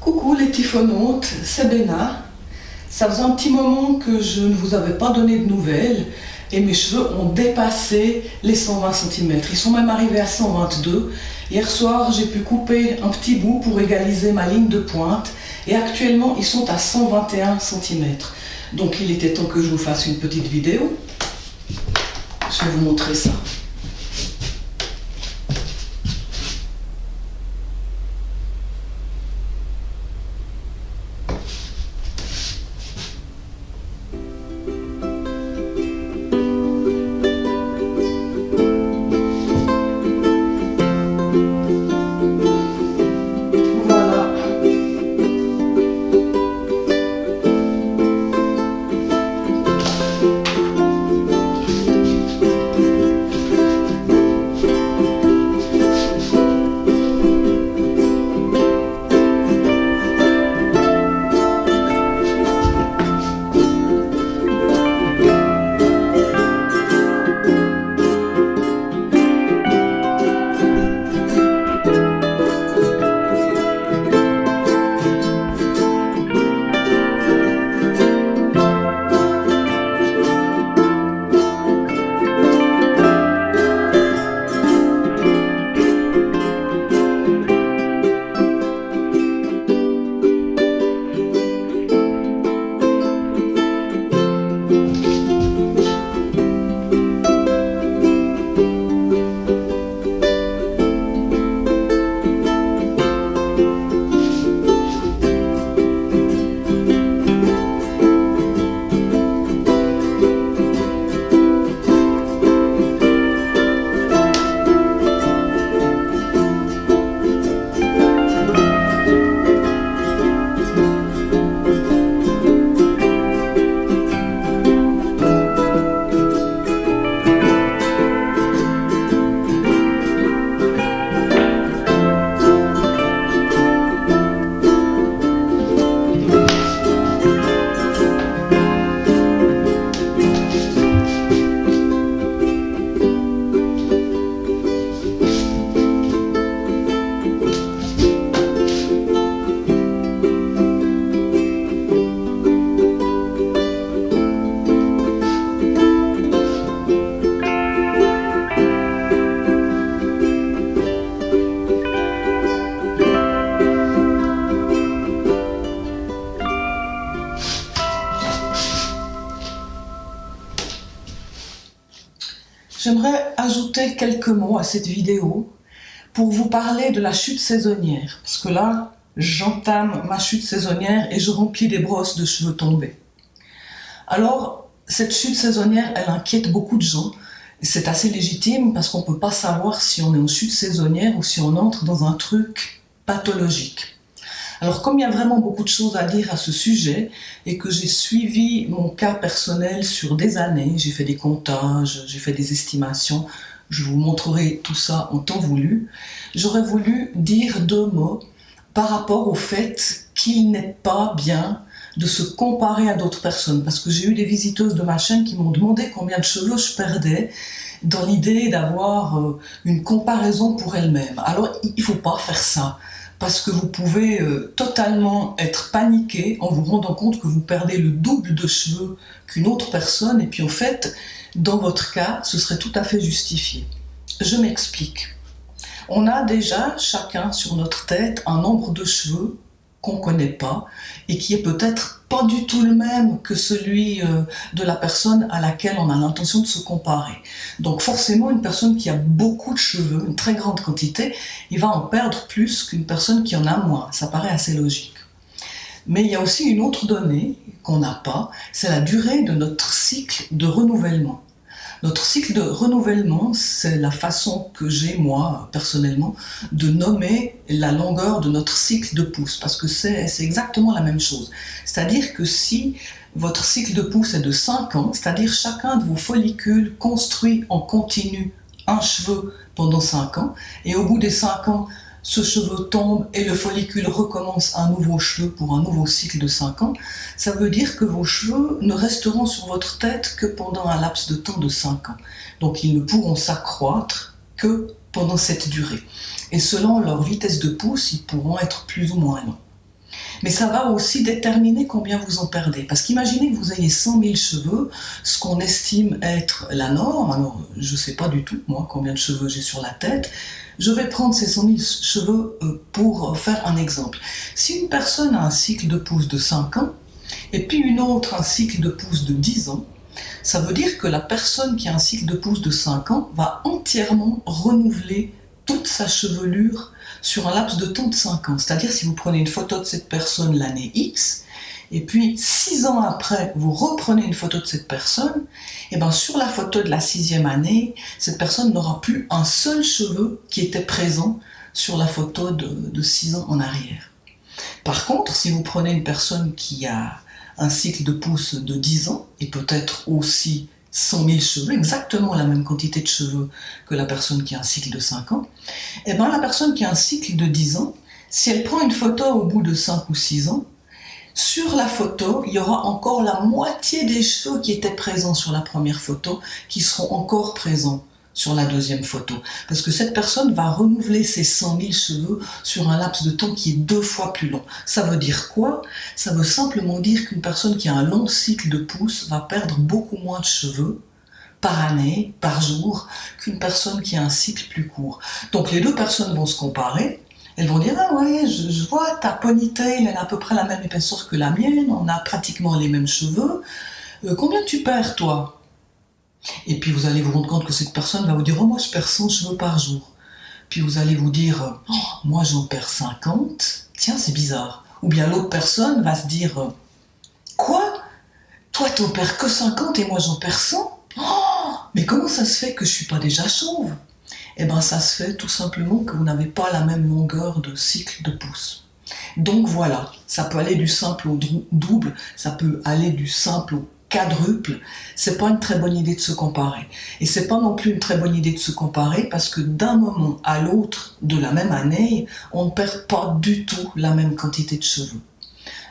Coucou les typhonontes, c'est Béna. Ça faisait un petit moment que je ne vous avais pas donné de nouvelles et mes cheveux ont dépassé les 120 cm. Ils sont même arrivés à 122. Hier soir, j'ai pu couper un petit bout pour égaliser ma ligne de pointe et actuellement, ils sont à 121 cm. Donc il était temps que je vous fasse une petite vidéo. Je vais vous montrer ça. J'aimerais ajouter quelques mots à cette vidéo pour vous parler de la chute saisonnière. Parce que là, j'entame ma chute saisonnière et je remplis des brosses de cheveux tombés. Alors, cette chute saisonnière, elle inquiète beaucoup de gens. C'est assez légitime parce qu'on ne peut pas savoir si on est en chute saisonnière ou si on entre dans un truc pathologique. Alors, comme il y a vraiment beaucoup de choses à dire à ce sujet et que j'ai suivi mon cas personnel sur des années, j'ai fait des comptages, j'ai fait des estimations, je vous montrerai tout ça en temps voulu, j'aurais voulu dire deux mots par rapport au fait qu'il n'est pas bien de se comparer à d'autres personnes. Parce que j'ai eu des visiteuses de ma chaîne qui m'ont demandé combien de cheveux je perdais dans l'idée d'avoir une comparaison pour elles-mêmes. Alors, il ne faut pas faire ça. Parce que vous pouvez totalement être paniqué en vous rendant compte que vous perdez le double de cheveux qu'une autre personne et puis en fait, dans votre cas, ce serait tout à fait justifié. Je m'explique. On a déjà chacun sur notre tête un nombre de cheveux qu'on ne connaît pas et qui est peut-être pas du tout le même que celui de la personne à laquelle on a l'intention de se comparer. Donc forcément, une personne qui a beaucoup de cheveux, une très grande quantité, il va en perdre plus qu'une personne qui en a moins. Ça paraît assez logique. Mais il y a aussi une autre donnée qu'on n'a pas, c'est la durée de notre cycle de renouvellement. Notre cycle de renouvellement, c'est la façon que j'ai, moi, personnellement, de nommer la longueur de notre cycle de pouce, parce que c'est exactement la même chose. C'est-à-dire que si votre cycle de pouce est de 5 ans, c'est-à-dire chacun de vos follicules construit en continu un cheveu pendant 5 ans, et au bout des 5 ans, ce cheveu tombe et le follicule recommence un nouveau cheveu pour un nouveau cycle de 5 ans, ça veut dire que vos cheveux ne resteront sur votre tête que pendant un laps de temps de 5 ans. Donc ils ne pourront s'accroître que pendant cette durée. Et selon leur vitesse de pousse, ils pourront être plus ou moins longs. Mais ça va aussi déterminer combien vous en perdez. Parce qu'imaginez que vous ayez 100 000 cheveux, ce qu'on estime être la norme. Alors, je ne sais pas du tout, moi, combien de cheveux j'ai sur la tête. Je vais prendre ces 100 000 cheveux pour faire un exemple. Si une personne a un cycle de pousse de 5 ans, et puis une autre un cycle de pousse de 10 ans, ça veut dire que la personne qui a un cycle de pousse de 5 ans va entièrement renouveler toute sa chevelure sur un laps de temps de 5 ans. C'est-à-dire si vous prenez une photo de cette personne l'année X, et puis 6 ans après, vous reprenez une photo de cette personne, et bien sur la photo de la 6e année, cette personne n'aura plus un seul cheveu qui était présent sur la photo de 6 ans en arrière. Par contre, si vous prenez une personne qui a un cycle de pousse de 10 ans, et peut-être aussi 100 000 cheveux, exactement la même quantité de cheveux que la personne qui a un cycle de 5 ans, et bien la personne qui a un cycle de 10 ans, si elle prend une photo au bout de 5 ou 6 ans, sur la photo, il y aura encore la moitié des cheveux qui étaient présents sur la première photo qui seront encore présents sur la deuxième photo. Parce que cette personne va renouveler ses 100 000 cheveux sur un laps de temps qui est 2 fois plus long. Ça veut dire quoi? Ça veut simplement dire qu'une personne qui a un long cycle de pousse va perdre beaucoup moins de cheveux par année, par jour, qu'une personne qui a un cycle plus court. Donc les deux personnes vont se comparer. Elles vont dire, ah ouais, je vois, ta ponytail, elle a à peu près la même épaisseur que la mienne, on a pratiquement les mêmes cheveux. Combien tu perds, toi? Et puis vous allez vous rendre compte que cette personne va vous dire, oh moi je perds 100 cheveux par jour. Puis vous allez vous dire, oh, moi j'en perds 50, tiens c'est bizarre. Ou bien l'autre personne va se dire, quoi? Toi t'en perds que 50 et moi j'en perds 100? Oh, mais comment ça se fait que je suis pas déjà chauve? Eh bien ça se fait tout simplement que vous n'avez pas la même longueur de cycle de pousse. Donc voilà, ça peut aller du simple au double, ça peut aller du simple au quadruple. C'est pas une très bonne idée de se comparer. Et c'est pas non plus une très bonne idée de se comparer parce que d'un moment à l'autre de la même année, on ne perd pas du tout la même quantité de cheveux.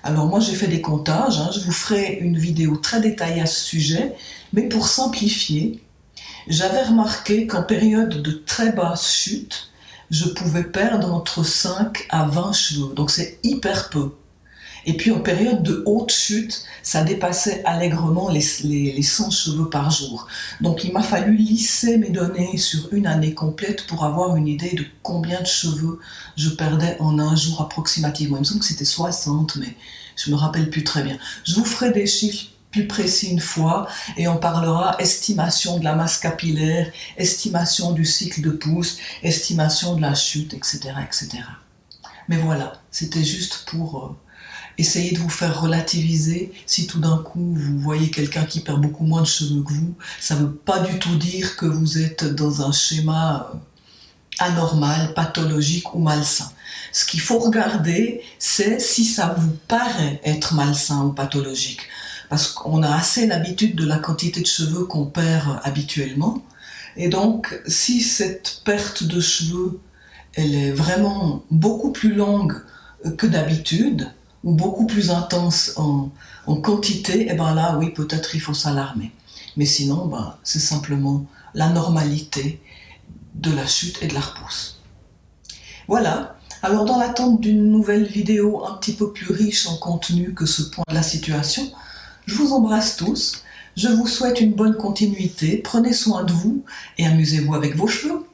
Alors moi j'ai fait des comptages, je vous ferai une vidéo très détaillée à ce sujet, mais pour simplifier, j'avais remarqué qu'en période de très basse chute, je pouvais perdre entre 5 à 20 cheveux, donc c'est hyper peu. Et puis en période de haute chute, ça dépassait allègrement les 100 cheveux par jour. Donc il m'a fallu lisser mes données sur une année complète pour avoir une idée de combien de cheveux je perdais en un jour approximativement. Il me semble que c'était 60, mais je ne me rappelle plus très bien. Je vous ferai des chiffres plus précis une fois et on parlera estimation de la masse capillaire, estimation du cycle de pousse, estimation de la chute, etc. etc. Mais voilà, c'était juste pour essayer de vous faire relativiser. Si tout d'un coup vous voyez quelqu'un qui perd beaucoup moins de cheveux que vous, ça ne veut pas du tout dire que vous êtes dans un schéma anormal, pathologique ou malsain. Ce qu'il faut regarder, c'est si ça vous paraît être malsain ou pathologique. Parce qu'on a assez l'habitude de la quantité de cheveux qu'on perd habituellement. Et donc, si cette perte de cheveux, elle est vraiment beaucoup plus longue que d'habitude, ou beaucoup plus intense en quantité, et bien là, oui, peut-être il faut s'alarmer. Mais sinon, c'est simplement la normalité de la chute et de la repousse. Voilà. Alors, dans l'attente d'une nouvelle vidéo un petit peu plus riche en contenu que ce point de la situation, je vous embrasse tous, je vous souhaite une bonne continuité, prenez soin de vous et amusez-vous avec vos cheveux.